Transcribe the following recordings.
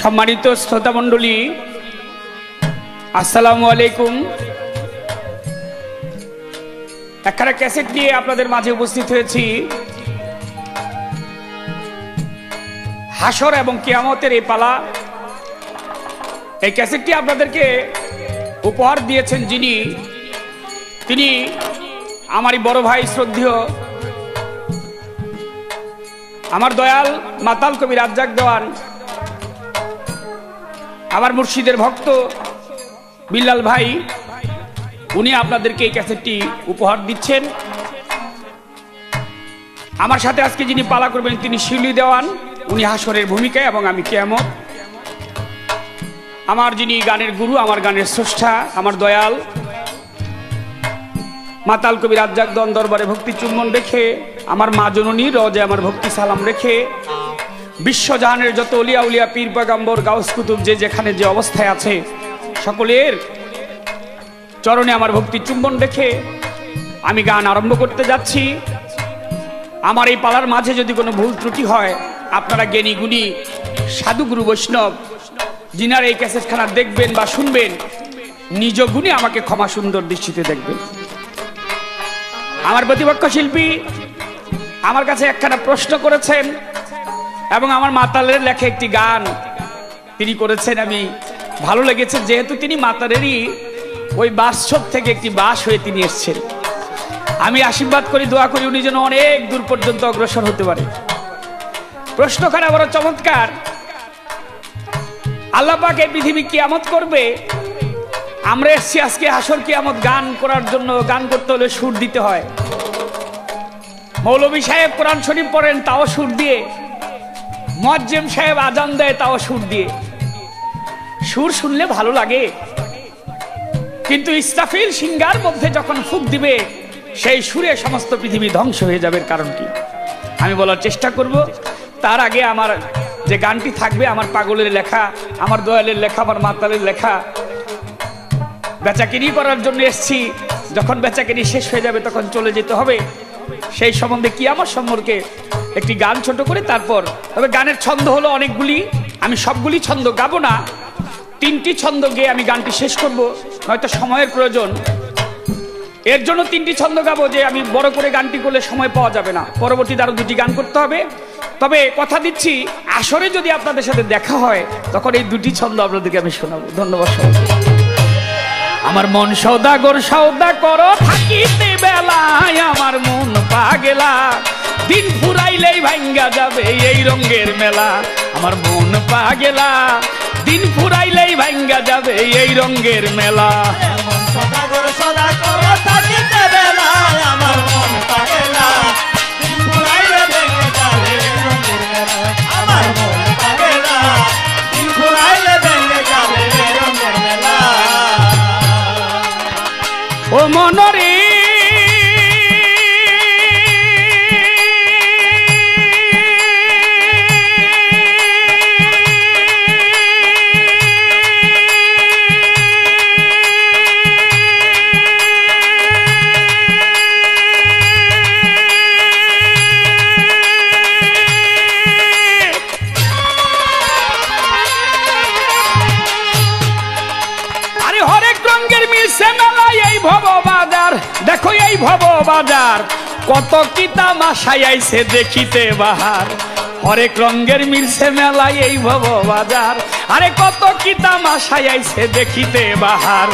সম্মানিত শ্রোতা মণ্ডলী, আসসালামু আলাইকুম। একটা ক্যাসেট নিয়ে আপনাদের মাঝে উপস্থিত হয়েছি। হাসর এবং কিয়ামতের এই পালা, এই ক্যাসেটটি আপনাদেরকে উপহার দিয়েছেন তিনি আমারই বড় ভাই, শ্রদ্ধেয় আমার দয়াল মাতাল কবি রাজ্জাক দেওয়ান, আমার মুর্শিদের ভক্ত বিল্লাল ভাই। উনি আপনাদেরকে এই ক্যাসেটটি উপহার দিচ্ছেন। আমার সাথে আজকে যিনি পালা করবেন তিনি শিউলি দেওয়ান, উনি হাসরের ভূমিকায় এবং আমি কিয়ামত। আমার যিনি গানের গুরু, আমার গানের স্রষ্টা, আমার দয়াল মাতাল কবি রাজ্জাক দেওয়ান দরবারে ভক্তি চুম্বন রেখে, আমার মা জননী রজে আমার ভক্তি সালাম রেখে, বিশ্বজাহানের যত অলিয়া উলিয়া পীর পয়গম্বর গাউস কুতুব যে যেখানে যে অবস্থায় আছে সকলের চরণে আমার ভক্তি চুম্বন রেখে আমি গান আরম্ভ করতে যাচ্ছি। আমার এই পালার মাঝে যদি কোনো ভুল ত্রুটি হয়, আপনারা জ্ঞানী গুণী সাধু গুরু বৈষ্ণব যিনারা এই ক্যাসেটখানা দেখবেন বা শুনবেন, নিজ গুণে আমাকে ক্ষমা সুন্দর দৃষ্টিতে দেখবেন। আমার প্রতিপক্ষ শিল্পী আমার কাছে একখানা প্রশ্ন করেছেন এবং আমার মাতালের লেখা একটি গান তিনি করেছেন। আমি ভালো লেগেছে, যেহেতু তিনি মাতালেরই ওই বাসছক থেকে একটি বাস হয়ে তিনি এসছেন। আমি আশীর্বাদ করি, দোয়া করি উনি যেন অনেক দূর পর্যন্ত অগ্রসর হতে পারে। প্রশ্নখানা বড় চমৎকার। আল্লাহ পাক এই পৃথিবী কিয়ামত করবে, আমরা এসছি আজকে হাসর কিয়ামত গান করার জন্য। গান করতে হলে সুর দিতে হয়। মৌলভী সাহেব কোরআন শরীফ পড়েন, তাও সুর দিয়ে। মুয়াজ্জিম সাহেব আজান দেয়, তাও সুর দিয়ে। সুর শুনলে ভালো লাগে, কিন্তু ইসরাফিল সিংহার মধ্যে যখন ফুঁক দিবে, সেই সুরে সমস্ত পৃথিবী ধ্বংস হয়ে যাবে। কারণ কি আমি বলার চেষ্টা করব। তার আগে আমার যে গানটি থাকবে, আমার পাগলের লেখা, আমার দয়ালের লেখা, আমার মাতালের লেখা। বেচাকিনি করার জন্য এসছি, যখন বেচাকিনি শেষ হয়ে যাবে তখন চলে যেতে হবে। সেই সম্বন্ধে কি আমার সম্পর্কে একটি গান ছোট করে, তারপর তবে গানের ছন্দ হলো অনেকগুলি। আমি সবগুলি ছন্দ গাবো না, 3টি ছন্দ গেয়ে আমি গানটি শেষ করব, হয়তো সময়ের প্রয়োজন। এর জন্য 3টি ছন্দ গাবো, যে আমি বড় করে গানটি করলে সময় পাওয়া যাবে না। পরবর্তীতে আরো 2টি গান করতে হবে। তবে কথা দিচ্ছি, আসরে যদি আপনাদের সাথে দেখা হয় তখন এই 2টি ছন্দ আপনাদেরকে আমি শোনাবো। ধন্যবাদ। আমার মন সৌদাগর সৌদা করো থাকিতে বেলায়, আমার মন পাগেলা দিন ফুরাইলেই ভাঙ্গা যাবে এই রঙের মেলা। আমার মন পাগেলা দিন ফুরাইলেই ভাঙ্গা যাবে এই রঙের মেলা। সদাগর সদা করো থাকিতে বেলায়, আমার মন পাগেলা দিন ফুরাইলে ভেঙে যাবে এই রঙের মেলা। আমার মন পাগেলা দিন ফুরাইলে ভেঙে যাবে এই রঙের মেলা। ও মনরে দেখো এই ভব বাজার, কত কি তামাশাই আইছে দেখিতে বাহার। হরেক রঙের মিলছে মেলায় এই ভব বাজার, আরে কত কি তামাশাই আইছে দেখিতে বাহার।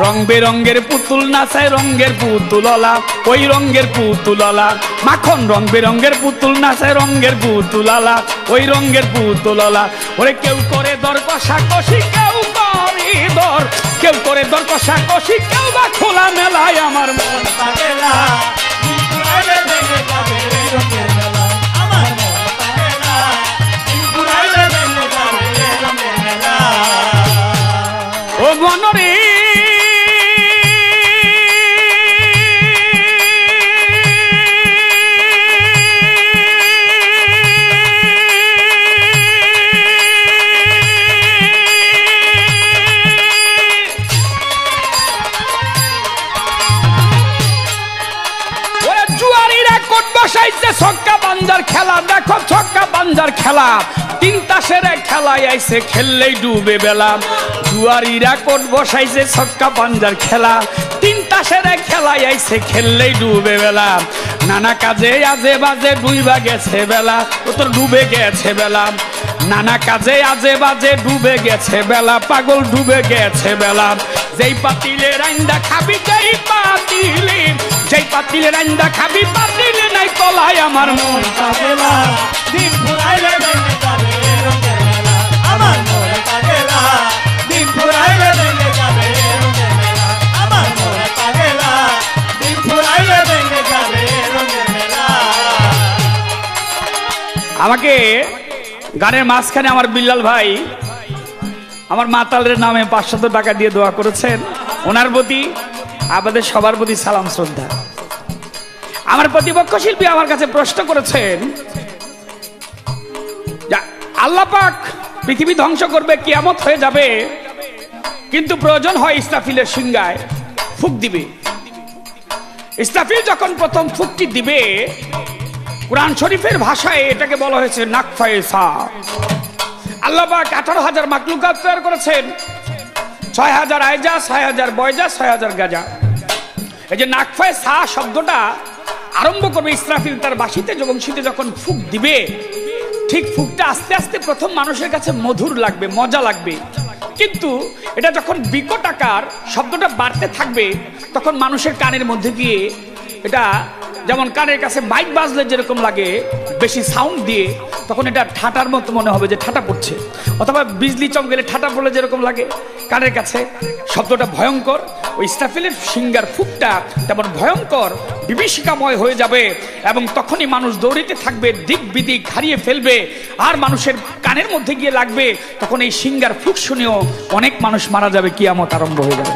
রং বেরঙ্গের পুতুল নাচায় রঙের পুতুললা, ওই রঙের পুতুললা। মাখন রং বেরঙ্গের পুতুল নাচায় রঙের পুতুললা, ওই রঙের পুতুললা। ওরে কেউ করে দর কষাকষি, কেউ করে দর, কেউ করে দর কষাকষি, কেউ বা খোলা মেলায়। আমার মন পাগেলা দিন ফুরাইলে ভেঙে যাবে এই রঙের মেলা। আমার মন পাগেলা দিন ফুরাইলে ভেঙে যাবে এই রঙের মেলা। ও মনরে বসাইছে ছক্কা বাঞ্জার খেলা। দেখো ছক্কা বাঞ্জার খেলা, তিন তাসের খেলায় আইছে খেললেই ডুবে বেলা জুয়ারিরা কোট বসাইছে ছক্কা পাঞ্জার খেলা তিন তাসের খেলায় আইছে খেললেই ডুবে বেলা নানা কাজে আজে বাজে ডুইবা গেছে বেলা ও তোর ডুবে গেছে বেলা নানা কাজে আজে বাজে ডুবে গেছে বেলা পাগল ডুবে গেছে বেলা যেই পাতিলে রান্দা খাবি যেই পাতিলে রান্দা খাবি পাতিলে নাই কলাই আমার মন পাগলা দিন ফুরাইলে ভেঙে যাবে রঙের মেলা আমার মন পাগলা দিন ফুরাইলে ভেঙে যাবে রঙের মেলা আমার মন পাগলা দিন ফুরাইলে ভেঙে যাবে রঙের মেলা আমাকে গানের মাঝখানে আমার বিল্লাল ভাই আমার মাতালের নামে 500 টাকা দিয়ে দোয়া করেছেন ওনার প্রতি আমাদের সবার প্রতি সালাম শ্রদ্ধা আমার প্রতিপক্ষ শিল্পী আমার কাছে প্রশ্ন করেছেন আল্লাহ পাক পৃথিবী ধ্বংস করবে কিয়ামত হয়ে যাবে কিন্তু প্রয়োজন হয় ইসরাফিলের সিংহায় ফুঁক দিবে ইসরাফিল যখন প্রথম ফুঁকটি দিবে কুরআন শরীফের ভাষায় এটাকে বলা হয়েছে নাকফায়ে সা আল্লাহ পাক 18,000 মাখলুকাত তৈরি করেছেন 6,000 আয়জা 6,000 বয়জা 6,000 গাজা এই যে নাকফায়ে সা শব্দটা আরম্ভ করবে ইসরাফিল তার বাঁশিতে বংশীতে যখন ফুঁক দিবে ঠিক ফুঁকটা আস্তে আস্তে প্রথম মানুষের কাছে মধুর লাগবে মজা লাগবে কিন্তু এটা যখন বিকট আকার শব্দটা বাড়তে থাকবে তখন মানুষের কানের মধ্যে গিয়ে এটা যেমন কানের কাছে মাইক বাজলে যেরকম লাগে বেশি সাউন্ড দিয়ে তখন এটা ঠাটার মতো মনে হবে যে ঠাটা পড়ছে অথবা বিজলি চমকেলে ঠাটা পড়লে যেরকম লাগে কানের কাছে শব্দটা ভয়ঙ্কর ওই ইসরাফিলের সিংহার ফুঁকটা তেমন ভয়ঙ্কর বিভীষিকাময় হয়ে যাবে এবং তখনই মানুষ দৌড়িতে থাকবে দিক বিদিক হারিয়ে ফেলবে আর মানুষের কানের মধ্যে গিয়ে লাগবে তখন এই সিংহার ফুঁক শুনেও অনেক মানুষ মারা যাবে কিয়ামত আরম্ভ হয়ে যাবে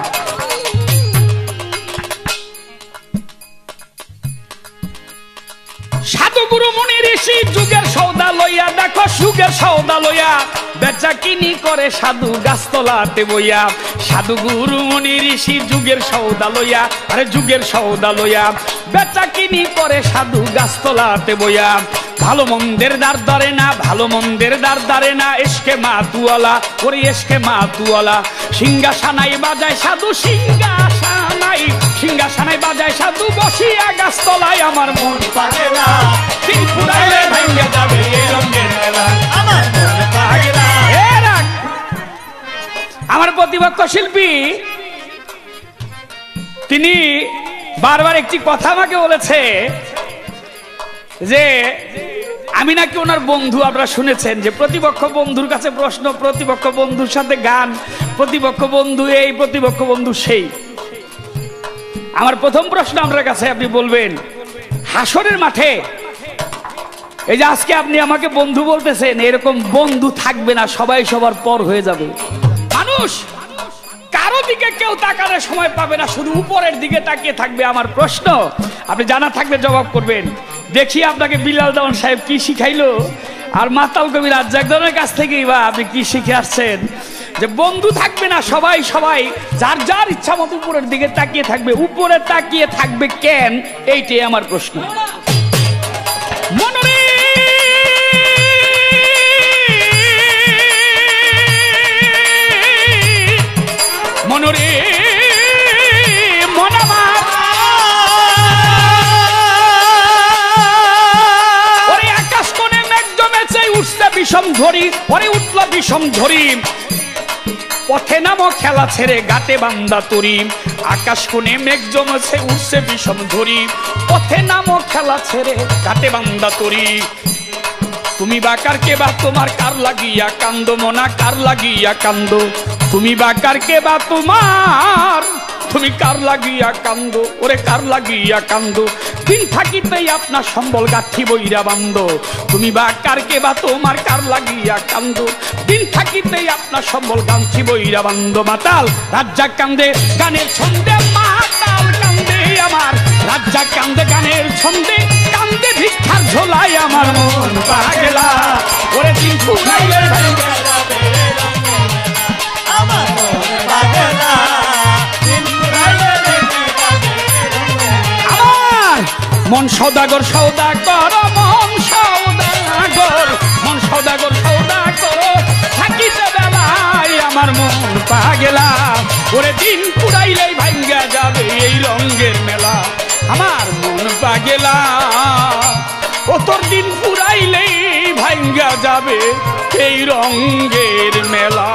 সাধু গুরু মুনি ঋষি যুগের সৌদা লইয়া দেখো সুগের সৌদা লইয়া বেচা কিনি করে সাধু গাছতলাতে বইয়া সাধু গুরু মুনি ঋষি যুগের সৌদা লইয়া আরে যুগের সৌদা লইয়া বেচা কিনি করে সাধু গাছতলাতে বইয়া ভালো মন্দের দার দারে না ভালো মন্দের দার দারে না এসকে মাতুয়ালা ওরে এসকে মাতুয়ালা সিংহাসানাই বাজায় সাধু সিংহাসানাই বাজায় সাধু বসিয়া গাছতলায় আমার মন পাগলা দিন ফুরাইলে ভেঙে যাবে এই রঙের মেলা আমার মন পাগলা আমার প্রতিপক্ষ শিল্পী তিনি বারবার একটি কথা আমাকে বলেছে যে আমি নাকি ওনার বন্ধু আপনারা শুনেছেন যে প্রতিপক্ষ বন্ধুর কাছে প্রশ্ন প্রতিপক্ষ বন্ধুর সাথে গান প্রতিপক্ষ বন্ধু এই প্রতিপক্ষ বন্ধু সেই আমার প্রথম প্রশ্ন আপনার কাছে আপনি বলবেন হাসরের মাঠে এই যে আজকে আপনি আমাকে বন্ধু বলতেছেন এরকম বন্ধু থাকবে না সবাই সবার পর হয়ে যাবে মানুষ কারো দিকে কেউ তাকানোর সময় পাবে না শুধু উপরের দিকে তাকিয়ে থাকবে আমার প্রশ্ন আপনি জানা থাকবে জবাব করবেন দেখি আপনাকে বিল্লাল দেওয়ান সাহেব কি শিখাইলো আর মাতাল কবি রাজ্জাকদের কাছ থেকেই বা আপনি কি শিখে আসছেন যে বন্ধু থাকবে না সবাই সবাই যার যার ইচ্ছা মতো উপরের দিকে তাকিয়ে থাকবে উপরে তাকিয়ে থাকবে কেন এইটাই আমার প্রশ্ন মনরে মনরে মনামার ওরে আকাশ কোণে মেঘ জমেছে উঠছে বিষম ঝড়ি ওরে উঠল বিষম ঝড়ি পথে নামো খেলা ছেড়ে গাতে বান্দা তরি আকাশ কোণে মেঘ জমেছে উঠছে বিষম ঝড়ি পথে নামো খেলা ছেড়ে গাতে বান্দা তরি তুমি বা কার কে বা তোমার কার লাগিয়া কান্দ মনা কার লাগিয়া কান্দ তুমি বা কার কে বা তোমার তুমি কার লাগিয়া কান্দ ওরে কার লাগিয়া কান্দ দিন থাকিতেই আপনার সম্বল গাঠি বইরা বান্দ তুমি বা কার কে বা তোমার কার লাগিয়া কান্দ দিন থাকিতেই আপনার সম্বল গাঠি বইরা বান্দ মাতাল রাজ্জাক কান্দে গানের ছন্দে মাতাল কান্দে আমার রাজ্জাক কান্দে গানের ছন্দে কান্দে ভিক্ষার ঝোলাই আমার মন পাগলা ওরে দিন ফুরাইলে ভেঙে যাবে আমার মন পাগলা দিন ফুরাইলে ভেঙে যাবে আমার মন সওদাগর সওদাগর মন সওদাগর মন সওদাগর সওদাগর ওরে দিন পুরাইলেই ভাঙ্গা যাবে এই রঙের মেলা আমার মন পাগেলা ও তোর দিন পুরাইলেই ভাঙ্গা যাবে এই রঙের মেলা।